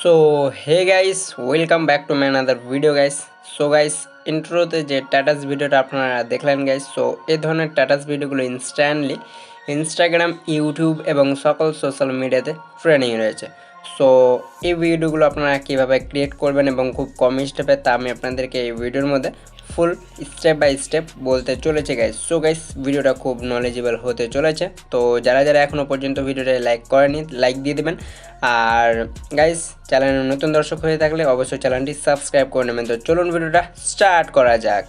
So hey guys, welcome back to my another video guys. So guys, ইন্ট্রোতে যে টাটাস ভিডিওটা আপনারা দেখলেন গাইস, সো এই ধরনের টাটাস ভিডিওগুলো ইনস্ট্যান্টলি ইনস্টাগ্রাম, ইউটিউব এবং সকল সোশ্যাল মিডিয়াতে ট্রেন্ডিং রয়েছে। সো এই ভিডিওগুলো আপনারা কীভাবে ক্রিয়েট করবেন এবং খুব কম স্টেপে, তা আমি আপনাদেরকে এই ভিডিওর মধ্যে ফুল স্টেপ বাই স্টেপ বলতে চলেছে গাইস। সো গাইস, ভিডিওটা খুব নলেজেবল হতে চলেছে। তো যারা যারা এখনও পর্যন্ত ভিডিওটা লাইক করেনি, লাইক দিয়ে দেবেন। আর গাইস, চ্যানেলের নতুন দর্শক হয়ে থাকলে অবশ্যই চ্যানেলটি সাবস্ক্রাইব করে নেবেন। তো চলুন ভিডিওটা স্টার্ট করা যাক।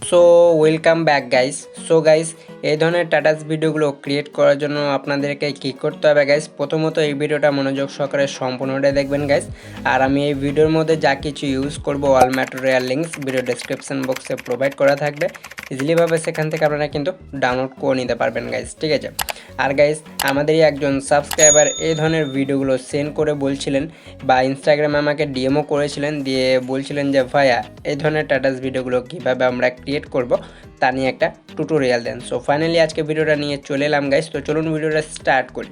So welcome back guys. So guys, এই ধরনের টাটাস ভিডিওগুলো ক্রিয়েট করার জন্য আপনাদেরকে কী করতে হবে গাইস, প্রথমত এই ভিডিওটা মনোযোগ সহকারে সম্পূর্ণটাই দেখবেন গাইস। আর আমি এই ভিডিওর মধ্যে যা কিছু ইউজ করব, all material links video description বক্সে প্রোভাইড করা থাকবে। ইজিলিভাবে সেখান থেকে আপনারা কিন্তু ডাউনলোড করে নিতে পারবেন গাইস, ঠিক আছে। আর গাইস, আমাদেরই একজন সাবস্ক্রাইবার এই ধরনের ভিডিওগুলো সেন্ড করে বলছিলেন, বা ইনস্টাগ্রামে আমাকে ডিএমও করেছিলেন, দিয়ে বলছিলেন যে ভাইয়া এই ধরনের টাটাস ভিডিওগুলো কীভাবে আমরা ক্রিয়েট করব তা নিয়ে একটা টিউটোরিয়াল দেন। সো ফাইনালি আজকে ভিডিওটা নিয়ে চলে এলাম গাইস। তো চলুন ভিডিওটা স্টার্ট করি।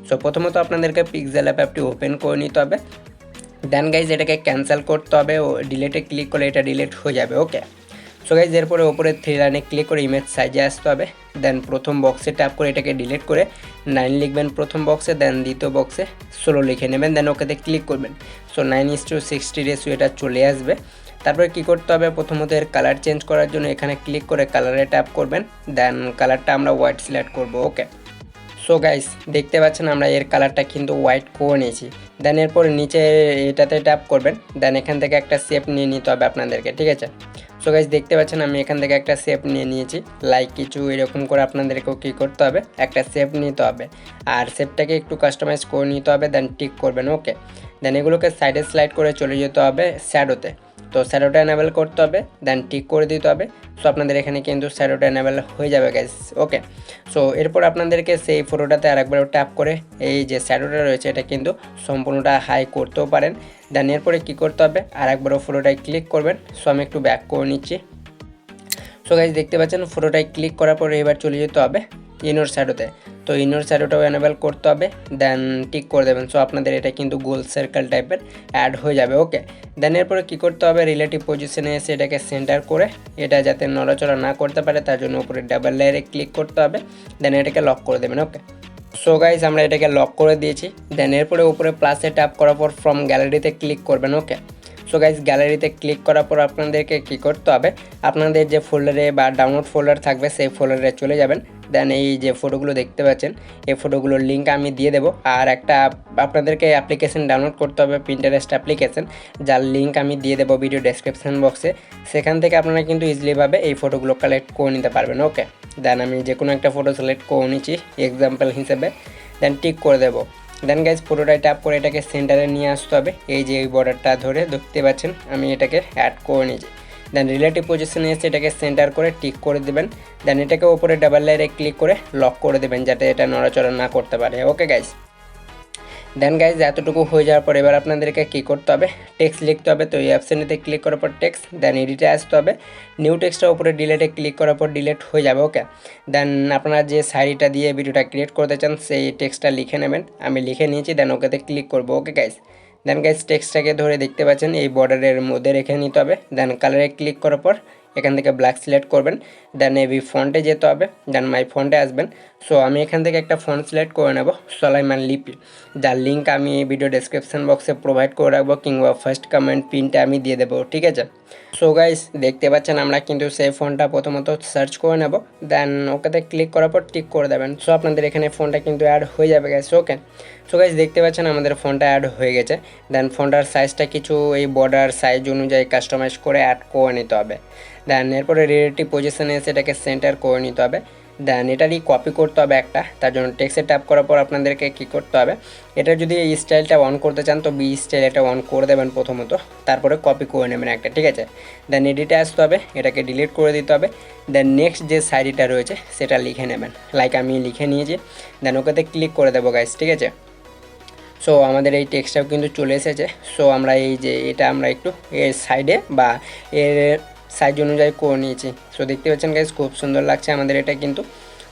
সো প্রথমত আপনাদেরকে পিক্সেল অ্যাপটি ওপেন করে নিতে হবে। দেন গাইজ এটাকে ক্যান্সেল করতে হবে, ও ডিলেটে ক্লিক করলে এটা ডিলেট হয়ে যাবে। ওকে। সো গাইজ, এরপরে ওপরে 3 লাইনে ক্লিক করে ইমেজ সাইজে আসতে হবে। দেন প্রথম বক্সে ট্যাপ করে এটাকে ডিলিট করে 9 লিখবেন প্রথম বক্সে। দেন দ্বিতীয় বক্সে 16 লিখে নেবেন। দেন ওকেতে ক্লিক করবেন। সো 9:60 রেশিও এটা চলে আসবে। তারপরে কী করতে হবে, প্রথমত এর কালার চেঞ্জ করার জন্য এখানে ক্লিক করে কালারে ট্যাপ করবেন। দেন কালারটা আমরা হোয়াইট সিলেক্ট করব। ওকে। সো গাইস, দেখতে পাচ্ছেন আমরা এর কালারটা কিন্তু হোয়াইট করে নিয়েছি। দেন এরপরে নিচে এটাতে ট্যাপ করবেন। দেন এখান থেকে একটা শেপ নিয়ে নিতে হবে আপনাদেরকে, ঠিক আছে। সো গাইস, দেখতে পাচ্ছেন আমি এখান থেকে একটা শেপ নিয়ে নিয়েছি, লাইক কিছু এরকম করে আপনাদেরকেও কী করতে হবে, একটা শেপ নিতে হবে। আর শেপটাকে একটু কাস্টমাইজ করে নিতে হবে। দেন টিক করবেন। ওকে। দেন এগুলোকে সাইডে স্লাইড করে চলে যেতে হবে শ্যাডোতে। তো শ্যাডোটা এনেবেল করতে হবে। দেন টিক করে দিতে হবে। সো আপনাদের এখানে কিন্তু শ্যাডোটা এনেবেল হয়ে যাবে গাইস। ওকে। সো এরপর আপনাদেরকে সেই ফটোটাতে আরেকবার ট্যাপ করে এই যে শ্যাডোটা রয়েছে এটা কিন্তু সম্পূর্ণটা হাই করতেও পারেন। দেন এরপরে কী করতে হবে, আরেকবারও ফটোটায় ক্লিক করবেন। সো আমি একটু ব্যাক করে নিচ্ছি। সো গাইস, দেখতে পাচ্ছেন ফটোটায় ক্লিক করার পরে এবার চলে যেতে হবে ইনোর শ্যাডোতে। তো ইনোর শ্যাডোটাও এনেবেল করতে হবে। দেন টিক করে দেবেন। সো আপনাদের এটা কিন্তু গোল সার্কেল টাইপের অ্যাড হয়ে যাবে। ওকে। দেন এরপরে কী করতে হবে, রিলেটিভ পজিশনে এসে এটাকে সেন্টার করে এটা যাতে নড়াচড়া না করতে পারে তার জন্য উপরে ডাবল লেয়ারে ক্লিক করতে হবে। দেন এটাকে লক করে দেবেন। ওকে। সো গাইস, আমরা এটাকে লক করে দিয়েছি। দেন এরপরে উপরে প্লাসে ট্যাপ করার পর ফ্রম গ্যালারিতে ক্লিক করবেন। ওকে। সো গাইস, গ্যালারিতে ক্লিক করার পর আপনাদেরকে কী করতে হবে, আপনাদের যে ফোল্ডারে বা ডাউনলোড ফোল্ডার থাকবে সেই ফোল্ডারে চলে যাবেন। দেন এই যে ফটোগুলো দেখতে পাচ্ছেন এই ফটোগুলোর লিঙ্ক আমি দিয়ে দেবো। আর একটা আপনাদেরকে অ্যাপ্লিকেশন ডাউনলোড করতে হবে, পিন্টারেস্ট অ্যাপ্লিকেশন, যার লিঙ্ক আমি দিয়ে দেবো ভিডিও ডেসক্রিপশন বক্সে। সেখান থেকে আপনারা কিন্তু ইজিলিভাবে এই ফটোগুলো কালেক্ট করে নিতে পারবেন। ওকে। দেন আমি যে কোনো একটা ফটো সিলেক্ট করে নিচ্ছি এক্সাম্পল হিসেবে। দেন টিক করে দেবো। দেন গাইজ, পুরোটাই ট্যাপ করে এটাকে সেন্টারে নিয়ে আসতে হবে। এই যে এই বর্ডারটা ধরে দেখতে পাচ্ছেন আমি এটাকে অ্যাড করে নিয়েছি। দেন রিলেটিভ পজিশনে এসে এটাকে সেন্টার করে টিক করে দেবেন। দেন এটাকে ওপরে ডাবল লেয়ারে ক্লিক করে লক করে দেবেন যাতে এটা নড়াচড়া না করতে পারে। Okay guys. দেন গাইজ, এতটুকু হয়ে যাওয়ার পর এবার আপনাদেরকে কী করতে হবে, টেক্সট লিখতে হবে। তো এই অপশানেতে ক্লিক করার পর টেক্সট, দেন এডিটে আসতে হবে। নিউ টেক্সটের উপরে ডিলেটে ক্লিক করার পর ডিলেট হয়ে যাবে। ওকে। দেন আপনারা যে শাড়িটা দিয়ে ভিডিওটা ক্রিয়েট করতে চান সেই টেক্সটটা লিখে নেবেন। আমি লিখে নিয়েছি। দেন ওকেতে ক্লিক করবো। Okay guys. দেন গাইজ, টেক্সটটাকে ধরে দেখতে পাচ্ছেন এই বর্ডারের মধ্যে রেখে নিতে হবে। দেন কালারে ক্লিক করার পর এখান থেকে ব্ল্যাক সিলেক্ট করবেন। দেন এবি ফন্টে যেতে হবে। দেন মাই ফন্টে আসবেন। সো আমি এখান থেকে একটা ফন্ট সিলেক্ট করে নেব, সোলাইমান লিপি, যার লিঙ্ক আমি ভিডিও ডেসক্রিপশন বক্সে প্রোভাইড করে রাখবো, কিংবা ফার্স্ট কমেন্ট পিনটা আমি দিয়ে দেবো, ঠিক আছে। সো গাইস, দেখতে পাচ্ছেন আমরা কিন্তু সেই ফোনটা প্রথমত সার্চ করে নেব। দেন ওকেতে ক্লিক করার পর টিক করে দেবেন। সো আপনাদের এখানে ফোনটা কিন্তু অ্যাড হয়ে যাবে গাইস। ওকে। সো গাইস, দেখতে পাচ্ছেন আমাদের ফোনটা অ্যাড হয়ে গেছে। দেন ফোনটার সাইজটা কিছু এই বর্ডার সাইজ অনুযায়ী কাস্টমাইজ করে অ্যাড করে নিতে হবে। দেন এরপরে রিলেটিভ পজিশনে এসে এটাকে সেন্টার করে নিতে হবে। দেন এটারই কপি করতে হবে একটা, তার জন্য টেক্সটে ট্যাপ করার পর আপনাদেরকে কী করতে হবে, এটা যদি এই স্টাইলটা অন করতে চান তো বি স্টাইল এটা অন করে দেবেন প্রথমত, তারপরে কপি করে নেবেন একটা, ঠিক আছে। দেন এডিটে আসতে হবে, এটাকে ডিলিট করে দিতে হবে। দেন নেক্সট যে সাইডটা রয়েছে সেটা লিখে নেবেন, লাইক আমি লিখে নিয়েছি। দেন ওকেতে ক্লিক করে দেবো গাইস, ঠিক আছে। সো আমাদের এই টেক্সটটাও কিন্তু চলে এসেছে। সো আমরা এই যে এটা আমরা একটু এর সাইডে বা এর সাইজ অনুযায়ী করে নিয়েছি। সো দেখতে পাচ্ছেন গাইস, খুব সুন্দর লাগছে আমাদের এটা কিন্তু।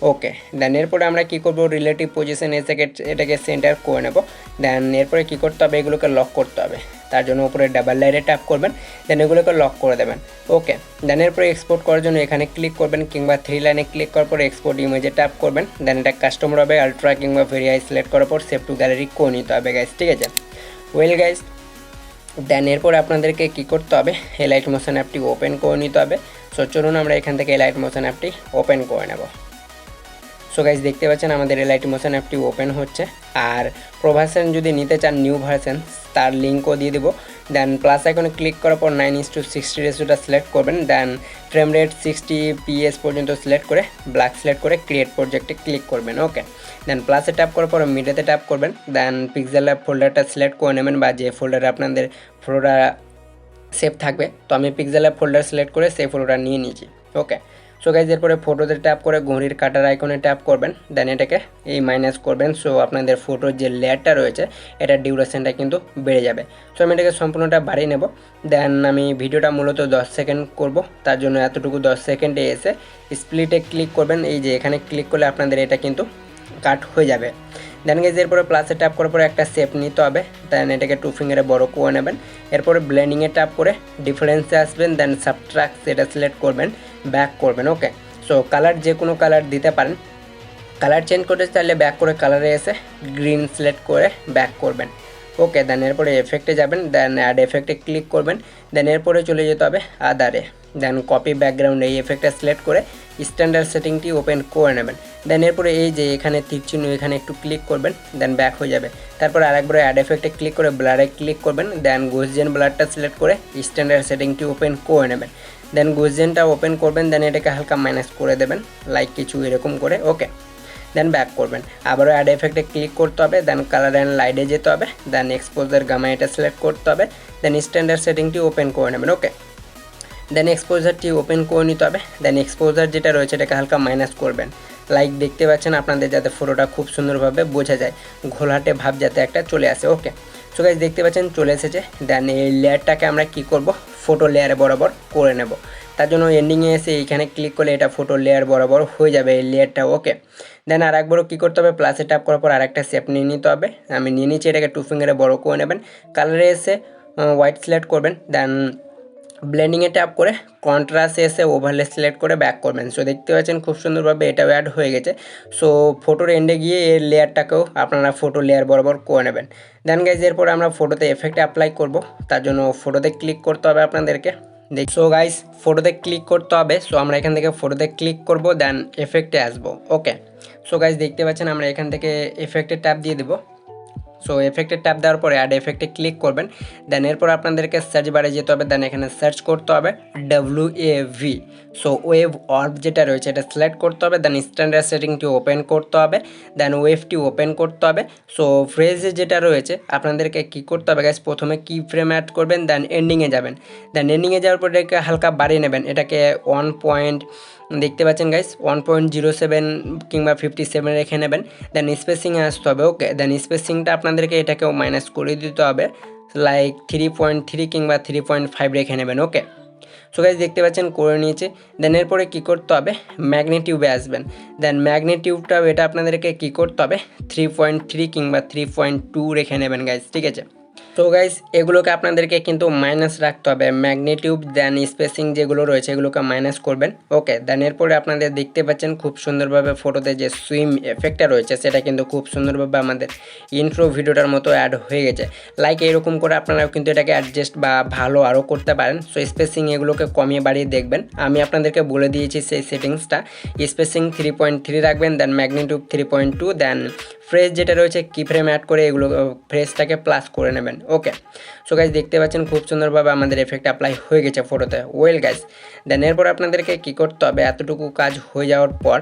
ওকে, দেন এরপরে আমরা কী করবো, রিলেটিভ পজিশন এসে এটাকে সেন্টার করে নেব। দেন এরপরে কী করতে হবে, এগুলোকে লক করতে হবে। তার জন্য উপরে ডাবল লাইনে ট্যাপ করবেন, দেন এগুলোকে লক করে দেবেন। ওকে, দেন এরপরে এক্সপোর্ট করার জন্য এখানে ক্লিক করবেন, কিংবা 3 লাইনে ক্লিক করার পর এক্সপোর্ট ইমেজে ট্যাপ করবেন। দেন এটা কাস্টমার হবে, আলট্রা কিংবা ভেরি হাই সিলেক্ট করার পর সেভ টু গ্যালারি করে নিতে হবে গাইস, ঠিক আছে। ওয়েল গাইস, দেন এরপরে আপনাদেরকে কী করতে হবে, এলাইট মোশন অ্যাপটি ওপেন করে নিতে হবে। সো চলুন আমরা এখান থেকে এলাইট মোশন অ্যাপটি ওপেন করে নেব। সো গাইস দেখতে পাচ্ছেন আমাদের এলাইট মোশন অ্যাপটি ওপেন হচ্ছে। আর প্রো ভার্সন যদি নিতে চান নিউ ভার্সন, তার লিঙ্কও দিয়ে দেবো। দেন প্লাস আইকনে ক্লিক করার পর 9:60 রেশিওটা সিলেক্ট করবেন। দেন ফ্রেম রেট 60 PS পর্যন্ত সিলেক্ট করে ব্ল্যাক সিলেক্ট করে ক্রিয়েট প্রজেক্টে ক্লিক করবেন। ওকে, দেন প্লাসে ট্যাপ করার পর মিডিয়াতে ট্যাপ করবেন। দেন পিক্সেল ল্যাব ফোল্ডারটা সিলেক্ট করে নেবেন, বা যে ফোল্ডারে আপনাদের ফটোটা সেভ থাকবে। তো আমি পিক্সেল ল্যাব ফোল্ডার সিলেক্ট করে সেই ফটোটা নিয়ে নিয়েছি। ওকে, সো গাইজ এরপরে ফটোতে ট্যাপ করে ঘড়ির কাটার আইকনে ট্যাপ করবেন। দেন এটাকে এই মাইনাস করবেন। সো আপনাদের ফটোর যে লেয়ারটা রয়েছে এটার ডিউরেশনটা কিন্তু বেড়ে যাবে। সো আমি এটাকে সম্পূর্ণটা বাড়িয়ে নেব। দেন আমি ভিডিওটা মূলত 10 সেকেন্ড করব, তার জন্য এতটুকু 10 সেকেন্ডে এসে স্প্লিটে ক্লিক করবেন। এই যে এখানে ক্লিক করলে আপনাদের এটা কিন্তু কাট হয়ে যাবে। দেন গাইজ এরপরে প্লাসে ট্যাপ করার পরে একটা শেপ নিতে হবে। দেন এটাকে 2 ফিঙ্গারে বড় করে নেবেন। এরপরে ব্লেন্ডিংয়ে ট্যাপ করে ডিফারেন্সে আসবেন। দেন সাবট্রাক্ট সেটা সিলেক্ট করবেন, ব্যাক করবেন। ওকে, সো কালার যে কোনো কালার দিতে পারেন। কালার চেঞ্জ করতে চাইলে ব্যাক করে কালারে এসে গ্রিন সিলেক্ট করে ব্যাক করবেন। ওকে, দেন এরপরে এফেক্টে যাবেন। দেন অ্যাড এফেক্টে ক্লিক করবেন। দেন এরপরে চলে যেতে হবে আদারে। দেন কপি ব্যাকগ্রাউন্ড এই এফেক্টটা সিলেক্ট করে স্ট্যান্ডার্ড সেটিংটি ওপেন করে নেবেন। দেন এরপরে এই যে এখানে তীর চিহ্ন এখানে একটু ক্লিক করবেন, দেন ব্যাক হয়ে যাবে। তারপর আরেকবার অ্যাড এফেক্টে ক্লিক করে ব্লারে ক্লিক করবেন। দেন গসিয়ান ব্লারটা সিলেক্ট করে স্ট্যান্ডার্ড সেটিংটি ওপেন করে নেবেন। দেন গসিয়ানটা ওপেন করবেন। দেন এটাকে হালকা মাইনাস করে দেবেন, লাইক কিছু এরকম করে। ওকে, দেন ব্যাক করবেন। আবারও অ্যাড এফেক্টে ক্লিক করতে হবে। দেন কালার অ্যান্ড লাইটে যেতে হবে। দেন এক্সপোজার গামা এটা সিলেক্ট করতে হবে। দেন স্ট্যান্ডার্ড সেটিংটি ওপেন করে নেবেন। ওকে, দেন এক্সপোজারটি ওপেন করে নিতে হবে। দেন এক্সপোজার যেটা রয়েছে এটাকে হালকা মাইনাস করবেন, লাইক দেখতে পাচ্ছেন আপনাদের, যাতে ফটোটা খুব সুন্দরভাবে বোঝা যায়, ঘোলাটে ভাব যাতে একটা চলে আসে। ওকে, সো গাইস দেখতে পাচ্ছেন চলে এসেছে। দেন এই লেয়ারটাকে আমরা কি করব, ফটো লেয়ারে বরাবর করে নেব। তার জন্য এন্ডিংয়ে এসে এইখানে ক্লিক করলে এটা ফটো লেয়ার বরাবর হয়ে যাবে এই লেয়ারটা। ওকে, দেন আর একবারও কী করতে হবে, প্লাসে ট্যাপ করার পর আরেকটা শেপ নিয়ে নিতে হবে। আমি নিয়ে নিচ্ছি, এটাকে 2 ফিঙ্গারে বড় করে নেবেন। কালারে এসে হোয়াইট সিলেক্ট করবেন। দেন ব্লেন্ডিংয়ে ট্যাপ করে কন্ট্রাস্টে এসে ওভারলে সিলেক্ট করে ব্যাক করবেন। সো দেখতে পাচ্ছেন খুব সুন্দরভাবে এটাও অ্যাড হয়ে গেছে। সো ফটোর এন্ডে গিয়ে এর লেয়ারটাকেও আপনারা ফটো লেয়ার বরাবর করে নেবেন। দেন গাইজ এরপর আমরা ফটোতে এফেক্ট অ্যাপ্লাই করব। তার জন্য ফটোতে ক্লিক করতে হবে আপনাদেরকে। সো গাইজ ফটোতে ক্লিক করতে হবে। সো আমরা এখান থেকে ফটোতে ক্লিক করব, দেন এফেক্টে আসবো। ওকে, সো গাইজ দেখতে পাচ্ছেন আমরা এখান থেকে এফেক্টে ট্যাপ দিয়ে দেবো। সো এফেক্টে ট্যাপ দেওয়ার পরে অ্যাড এফেক্টে ক্লিক করবেন। দেন এরপর আপনাদেরকে সার্চ বারে যেতে হবে। দেন এখানে সার্চ করতে হবে WAV। সো ওয়েভ অর্ব যেটা রয়েছে এটা সিলেক্ট করতে হবে। দেন স্ট্যান্ডার্ড সেটিংটি ওপেন করতে হবে। দেন ওয়েভটি ওপেন করতে হবে। সো ফ্রেজে যেটা রয়েছে আপনাদেরকে কী করতে হবে গাইস, প্রথমে কি ফ্রেম অ্যাড করবেন, দেন এন্ডিংয়ে যাবেন। দেন এন্ডিংয়ে যাওয়ার পর এটাকে হালকা বাড়িয়ে নেবেন। এটাকে 1 পয়েন্ট দেখতে পাচ্ছেন গাইস 1.07 কিংবা 57 রেখে নেবেন। দেন স্পেসিংয়ে আসতে হবে। ওকে, দেন স্পেসিংটা আপনাদেরকে এটাকেও মাইনাস করে দিতে হবে, লাইক 3.3 কিংবা 3.5 রেখে নেবেন। ওকে, সো গাইস দেখতে পাচ্ছেন করে নিয়েছে। দেন এরপরে কী করতে হবে, ম্যাগনিটিউডে আসবেন। দেন ম্যাগনিটিউডটাও এটা আপনাদেরকে কী করতে হবে 3.3 কিংবা 3.2 রেখে নেবেন গাইস, ঠিক আছে। তো গাইস এগুলোকে আপনাদেরকে কিন্তু মাইনাস রাখতে হবে, ম্যাগনিটিউড দেন স্পেসিং যেগুলো রয়েছে এগুলোকে মাইনাস করবেন। ওকে, দেন এরপরে আপনাদের দেখতে পাচ্ছেন খুব সুন্দরভাবে ফটোতে যে সুইম এফেক্টটা রয়েছে সেটা কিন্তু খুব সুন্দরভাবে আমাদের ইন্ট্রো ভিডিওটার মতো অ্যাড হয়ে গেছে। লাইক এরকম করে আপনারাও কিন্তু এটাকে অ্যাডজাস্ট বা ভালো আরও করতে পারেন। সো স্পেসিং এগুলোকে কমিয়ে বাড়িয়ে দেখবেন, আমি আপনাদেরকে বলে দিয়েছি সেই সেটিংসটা। স্পেসিং 3.3 রাখবেন, দেন ম্যাগনিটিউড 3.2, দেন ফ্রেজ যেটা রয়েছে কি ফ্রেম অ্যাড করে এগুলো ফ্রেজটাকে প্লাস করে নেবেন। ওকে, সো গাইজ দেখতে পাচ্ছেন খুব সুন্দরভাবে আমাদের এফেক্ট অ্যাপ্লাই হয়ে গেছে ফটোতে। ওয়েল গাইজ, দেন এরপর আপনাদেরকে কী করতে হবে, এতটুকু কাজ হয়ে যাওয়ার পর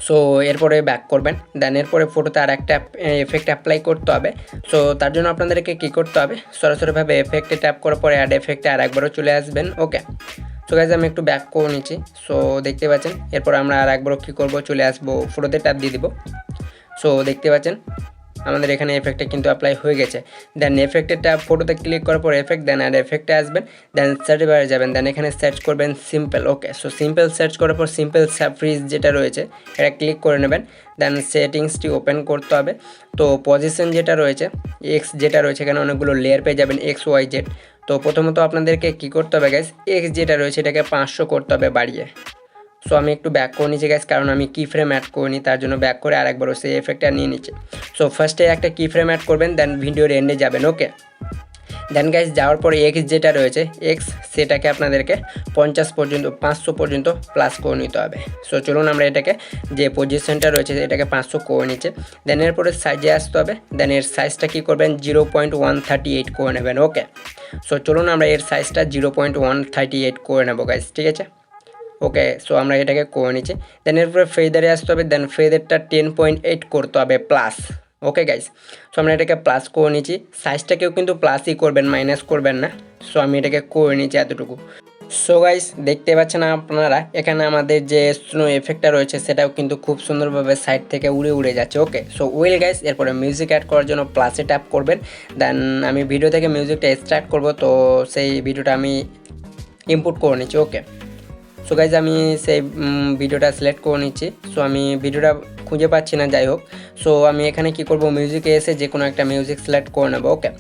সো এরপরে ব্যাক করবেন। দেন এরপরে ফটোতে আর একটা এফেক্ট অ্যাপ্লাই করতে হবে। সো তার জন্য আপনাদেরকে কী করতে হবে, সরাসরিভাবে এফেক্টে ট্যাপ করার পরে অ্যাড এফেক্টে আর একবারও চলে আসবেন। ওকে, সো গাইজ আমি একটু ব্যাক করে নিচ্ছি। সো দেখতে পাচ্ছেন এরপর আমরা আর একবারও কী করবো, চলে আসবো ফটোতে ট্যাপ দিয়ে দিব। সো দেখতে পাচ্ছেন আমাদের এখানে এফেক্টটা কিন্তু অ্যাপ্লাই হয়ে গেছে। দেন এফেক্টের ট্যাব ফটোতে ক্লিক করার পর এফেক্ট, দেন আর এফেক্টে আসবেন, দেন সার্চ বারে যাবেন, দেন এখানে সার্চ করবেন সিম্পল। ওকে, সো সিম্পল সার্চ করার পর সিম্পল ফ্রিজ যেটা রয়েছে এটা ক্লিক করে নেবেন। দেন সেটিংসটি ওপেন করতে হবে। তো পজিশন যেটা রয়েছে এক্স যেটা রয়েছে, এখানে অনেকগুলো লেয়ার পেয়ে যাবেন XYZ। তো প্রথমত আপনাদেরকে কী করতে হবে গাইস, এক্স যেটা রয়েছে এটাকে 500 করতে হবে বাড়িয়ে। সো আমি একটু ব্যাক করে নিচ্ছি গাইস, কারণ আমি কি ফ্রেম অ্যাড করিনি, তার জন্য ব্যাক করে আরেকবার সেই এফেক্টটা নিয়ে নিচ্ছি। সো ফার্স্টে একটা কি ফ্রেম অ্যাড করবেন, দেন ভিডিওর এন্ডে যাবেন। ওকে, দেন গাইস যাওয়ার পরে এক্স যেটা রয়েছে এক্স সেটাকে আপনাদেরকে 50 পর্যন্ত 500 পর্যন্ত প্লাস করে নিতে হবে। সো চলুন আমরা এটাকে যে পজিশনটা রয়েছে এটাকে 500 করে নিচ্ছে। দেন এরপরে সাইজে আসতে হবে, দেন এর সাইজটা কী করবেন 0.138 করে নেবেন। ওকে, সো চলুন আমরা এর সাইজটা 0.138 করে নেবো গাইস, ঠিক আছে। ওকে, সো আমরা এটাকে করে নিচ্ছি। দেন এরপরে ফেদারে আসতে হবে, দেন ফেদারটা 10.8 করতে হবে প্লাস। ওকে গাইস, সো আমরা এটাকে প্লাস করে নিচ্ছি। সাইজটাকেও কিন্তু প্লাসই করবেন, মাইনাস করবেন না। সো আমি এটাকে করে নিচ্ছি এতটুকু। সো গাইস দেখতে পাচ্ছেন আপনারা এখানে আমাদের যে স্নো এফেক্টটা রয়েছে সেটাও কিন্তু খুব সুন্দরভাবে সাইড থেকে উড়ে উড়ে যাচ্ছে। ওকে, সো ওয়েল গাইস, এরপরে মিউজিক অ্যাড করার জন্য প্লাসে ট্যাপ করবেন। দেন আমি ভিডিও থেকে মিউজিকটা স্টার্ট করব, তো সেই ভিডিওটা আমি ইনপুট করে নিচ্ছি। ওকে, সো গাইজ আমি সেই ভিডিওটা সিলেক্ট করে নিচ্ছি। সো আমি ভিডিওটা খুঁজে পাচ্ছি না, যাই হোক। সো আমি এখানে কি করব, মিউজিকে এসে যে কোনো একটা মিউজিক সিলেক্ট করে নেব। ওকে,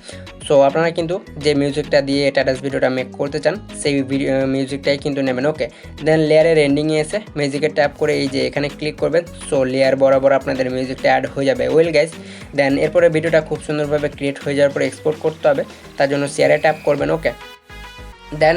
সো আপনারা কিন্তু যে মিউজিকটা দিয়ে স্ট্যাটাস ভিডিওটা মেক করতে চান সেই মিউজিকটাই কিন্তু নেবেন। ওকে, দেন লেয়ারের এন্ডিংয়ে এসে মিউজিকে ট্যাপ করে এই যে এখানে ক্লিক করবেন। সো লেয়ার বরাবর আপনাদের মিউজিকটা অ্যাড হয়ে যাবে। ওয়েল গাইজ, দেন এরপরে ভিডিওটা খুব সুন্দরভাবে ক্রিয়েট হয়ে যাওয়ার পরে এক্সপোর্ট করতে হবে, তার জন্য শেয়ারে ট্যাপ করবেন। ওকে, দেন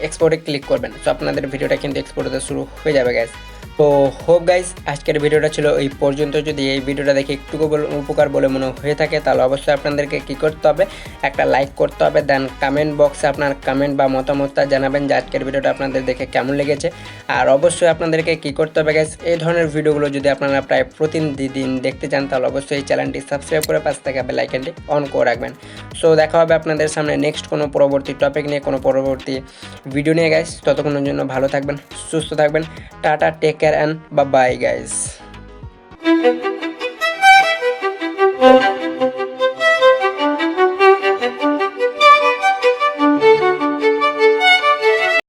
এক্সপোর্টে ক্লিক করবেন। সো আপনাদের ভিডিওটা কিন্তু এক্সপোর্ট হতে শুরু হয়ে যাবে গাইস। তো হোপ গাইস আজকের ভিডিওটা ছিল এই পর্যন্ত। যদি এই ভিডিওটা দেখে একটুকু উপকার বলে মনে হয়ে থাকে তাহলে অবশ্যই আপনাদেরকে কী করতে হবে, একটা লাইক করতে হবে। দেন কমেন্ট বক্সে আপনার কমেন্ট বা মতামতটা জানাবেন যে আজকের ভিডিওটা আপনাদের দেখে কেমন লেগেছে। আর অবশ্যই আপনাদেরকে কী করতে হবে গাইস, এই ধরনের ভিডিওগুলো যদি আপনারা প্রায় প্রতিদিন দেখতে চান তাহলে অবশ্যই এই চ্যানেলটি সাবস্ক্রাইব করে পাশে থাকা বেল আইকনটি অন করে রাখবেন। সো দেখা হবে আপনাদের সামনে নেক্সট কোনো পরবর্তী টপিক নিয়ে, কোনো পরবর্তী ভিডিও নিয়ে গাইস। ততক্ষণের জন্য ভালো থাকবেন, সুস্থ থাকবেন। Tata, take care and bye bye guys.